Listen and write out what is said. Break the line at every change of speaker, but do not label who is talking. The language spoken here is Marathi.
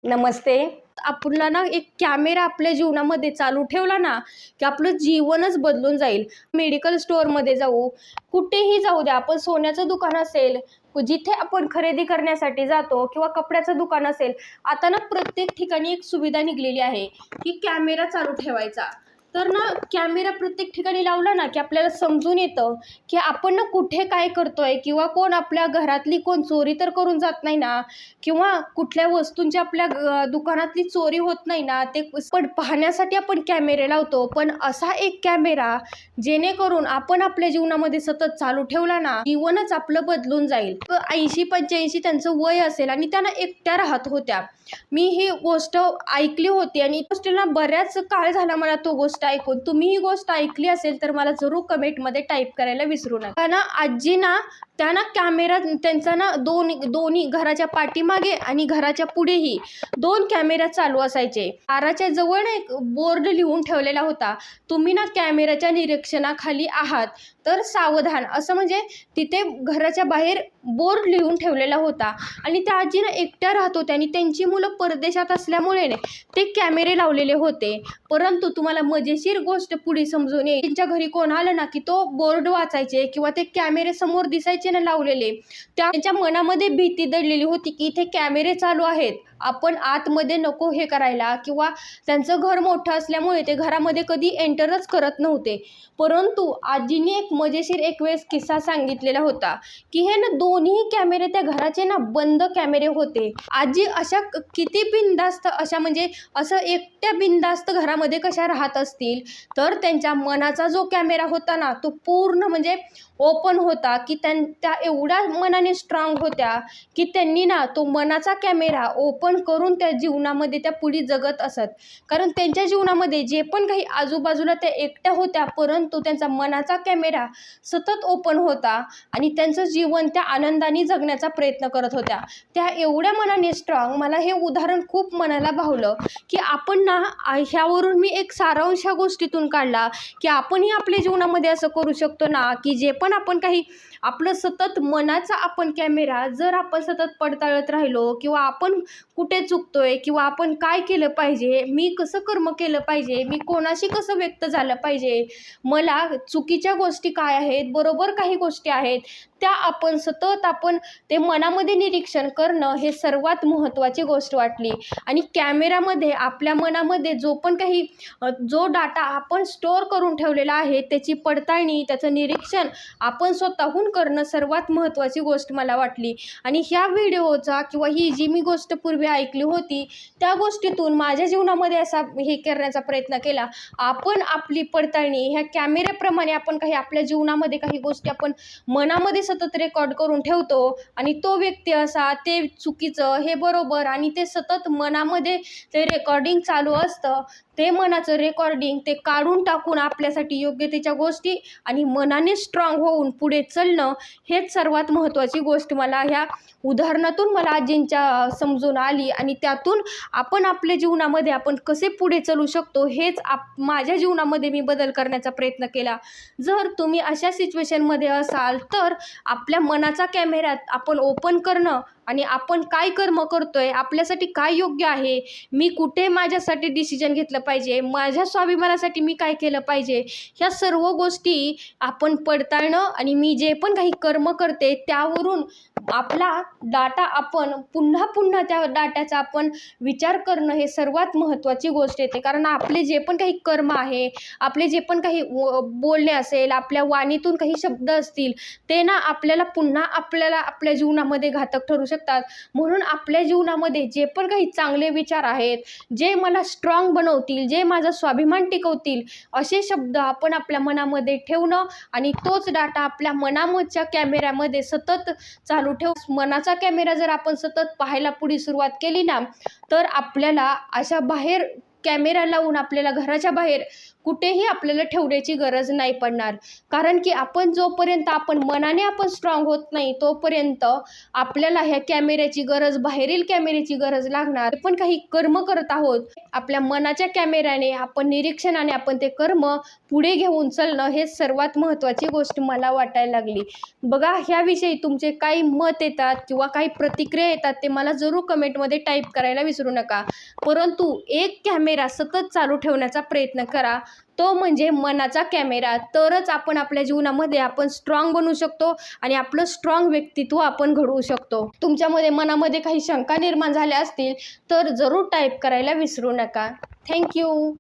नमस्ते. आपला ना एक कॅमेरा आपल्या जीवनामध्ये चालू ठेवला ना, की आपलं जीवनच बदलून जाईल. मेडिकल स्टोअरमध्ये जाऊ, कुठेही जाऊ द्या, आपण सोन्याचं दुकान असेल, जिथे आपण खरेदी करण्यासाठी जातो किंवा कपड्याचं दुकान असेल, आता ना प्रत्येक ठिकाणी एक सुविधा निघलेली आहे, की कॅमेरा चालू ठेवायचा. तर ना कॅमेरा प्रत्येक ठिकाणी लावला ना, की आपल्याला समजून येतं, की आपण ना कुठे काय करतोय किंवा कोण आपल्या घरातली कोण चोरी तर करून जात नाही ना, किंवा कुठल्या वस्तूंची आपल्या दुकानातली चोरी होत नाही ना, ते पण पाहण्यासाठी आपण कॅमेरे लावतो. पण असा एक कॅमेरा जेणेकरून आपण आपल्या जीवनामध्ये सतत चालू ठेवला ना, जीवनच आपलं बदलून जाईल. 80-85 त्यांचं वय असेल आणि त्यांना एकट्या राहत होत्या. मी ही गोष्ट ऐकली होती आणि गोष्टीला बऱ्याच काळ झाला मला तो गोष्ट ऐकून. तुम्ही ही गोष्ट ऐकली असेल तर मला जरूर कमेंटमध्ये टाईप करायला विसरू नका. ना आजी ना त्यांना कॅमेरा त्यांचा ना दोन्ही घराच्या पाठीमागे आणि घराच्या पुढेही 2 कॅमेरा चालू असायचे. दाराच्या जवळ ना एक बोर्ड लिहून ठेवलेला होता, तुम्ही ना कॅमेऱ्याच्या निरीक्षणाखाली आहात तर सावधान, असं म्हणजे तिथे घराच्या बाहेर बोर्ड लिहून ठेवलेला होता. आणि त्या आजी ना एकट्या राहत होत्या आणि त्यांची मुलं परदेशात असल्यामुळे ते कॅमेरे लावलेले होते. परंतु तुम्हाला मजेशीर गोष्ट पुढे समजून येईल, त्यांच्या घरी कोण आलं ना की तो बोर्ड वाचायचे किंवा ते कॅमेरे समोर दिसायचे ना लावलेले, त्यांच्या मनामध्ये भीती दडलेली होती की इथे कॅमेरे चालू आहेत, आपण आतमध्ये नको हे करायला, किंवा त्यांचं घर मोठं असल्यामुळे ते घरामध्ये कधी एंटरच करत नव्हते. परंतु आजीने एक मजेशीर एक वेळेस किस्सा सांगितलेला होता की हे ना दोन्ही कॅमेरे त्या घराचे ना बंद कॅमेरे होते. आजी अशा किती बिनधास्त अशा म्हणजे असं एकट्या बिनधास्त घरामध्ये कशा राहत असतील, तर त्यांच्या मनाचा जो कॅमेरा होता ना तो पूर्ण म्हणजे ओपन होता, की त्या एवढ्या मनाने स्ट्रॉंग होत्या की त्यांनी ना तो मनाचा कॅमेरा ओपन करून त्या जीवनामध्ये त्या पुढे जगत असत. कारण त्यांच्या जीवनामध्ये जे पण काही आजूबाजूला त्या एकट्या होत्या, परंतु त्यांचा मनाचा कॅमेरा सतत ओपन होता आणि त्यांचं जीवन त्या आनंदाने जगण्याचा प्रयत्न करत होत्या. त्या एवढ्या मनाने स्ट्रॉंग, मला हे उदाहरण खूप मनाला भावलं की आपण ना ह्यावरून मी एक सारांश ह्या गोष्टीतून काढला की आपणही आपल्या जीवनामध्ये असं करू शकतो ना, की जे पण आपण काही आपलं सतत मनाचा आपण कॅमेरा जर आपण सतत पडताळत राहिलो, किंवा आपण कुठे चुकतोय किंवा आपण काय केलं पाहिजे, मी कसं कर्म केलं पाहिजे, मी कोणाशी कसं व्यक्त झालं पाहिजे, मला चुकीच्या गोष्टी काय आहेत, बरोबर काही गोष्टी आहेत, त्या आपण सतत ते मनामध्ये निरीक्षण करणं हे सर्वात महत्त्वाची गोष्ट वाटली. आणि कॅमेऱ्यामध्ये आपल्या मनामध्ये जो डाटा आपण स्टोअर करून ठेवलेला आहे त्याची पडताळणी, त्याचं निरीक्षण आपण स्वतःहून करणं सर्वात महत्त्वाची गोष्ट मला वाटली. आणि ह्या व्हिडिओचा किंवा ही जी मी गोष्ट पूर्वी ऐकली होती त्या गोष्टीतून माझ्या जीवनामध्ये असा हे करण्याचा प्रयत्न केला. आपण आपली पडताळणी ह्या कॅमेऱ्याप्रमाणे आपण काही आपल्या जीवनामध्ये काही गोष्टी आपण मनामध्ये सतत रेकॉर्ड करून ठेवतो आणि तो व्यक्ती असा, ते चुकीचं, हे बरोबर, आणि ते सतत मनामध्ये ते रेकॉर्डिंग चालू असतं. ते मनाचं रेकॉर्डिंग ते काढून टाकून आपल्यासाठी योग्यतेच्या गोष्टी आणि मनाने स्ट्रॉंग होऊन पुढे चालणं हेच सर्वात महत्त्वाची गोष्ट मला ह्या उदाहरणातून मला आजींच्या समजून आली. आणि त्यातून आपण आपल्या जीवनामध्ये आपण कसे पुढे चालू शकतो हेच माझ्या जीवनामध्ये मी बदल करण्याचा प्रयत्न केला. जर तुम्ही अशा सिच्युएशनमध्ये असाल तर आपल्या मनाचा कॅमेरा आपण ओपन करणं आणि आपण काय कर्म करतोय, आपल्यासाठी काय योग्य आहे, मी कुठे माझ्यासाठी डिसिजन घेतलं पाहिजे, माझ्या स्वाभिमानासाठी मी काय केलं पाहिजे, ह्या सर्व गोष्टी आपण पडताळणं आणि मी जे पण काही कर्म करते त्यावरून आपला डाटा आपण पुन्हा त्या डाट्याचा आपण विचार करणं हे सर्वात महत्त्वाची गोष्ट येते. कारण आपले जे पण काही कर्म आहे, आपले जे पण काही बोलणे असेल, आपल्या वाणीतून काही शब्द असतील, ते ना आपल्याला आपल्या जीवनामध्ये घातक ठरू शकतात. म्हणून आपल्या जीवनामध्ये जे पण काही चांगले विचार आहेत, जे मला स्ट्रॉंग बनवतील, जे माझा स्वाभिमान टिकवतील, असे शब्द आपण आपल्या मनामध्ये ठेवणं आणि तोच डाटा आपल्या मनामधच्या कॅमेऱ्यामध्ये सतत चालू ठेव. मनाचा कॅमेरा जर आपण सतत पाहायला पुढे सुरुवात केली ना, तर आपल्याला अशा बाहेर कॅमेरा लावून आपल्याला घराच्या बाहेर कुठेही आपल्याला ठेवण्याची गरज नाही पडणार. कारण की जोपर्यंत आपण मनाने स्ट्रॉंग होत नाही तोपर्यंत आपल्याला ह्या कॅमेऱ्याची गरज, बाहेरील कॅमेऱ्याची गरज लागणार. पण काही कर्म करत आहोत, आपल्या मनाच्या कॅमेऱ्याने आपण निरीक्षणाने आपण ते कर्म पुढे घेऊन चालणं हे सर्वात महत्त्वाची गोष्ट मला वाटायला लागली. बघा, ह्याविषयी तुमचे काही मत येतात किंवा काही प्रतिक्रिया येतात ते मला जरूर कमेंटमध्ये टाईप करायला विसरू नका. परंतु एक कॅमेरा सतत चालू ठेवण्याचा प्रयत्न करा, तो म्हणजे मनाचा कॅमेरा. तरच आपण आपल्या जीवनामध्ये स्ट्रॉंग बनू शकतो आणि आपलं स्ट्रॉंग व्यक्तित्व आपण घडवू शकतो. तुमच्यामध्ये मनामध्ये काही शंका निर्माण झाल्या असतील तर जरूर टाईप करायला विसरू नका. थँक्यू.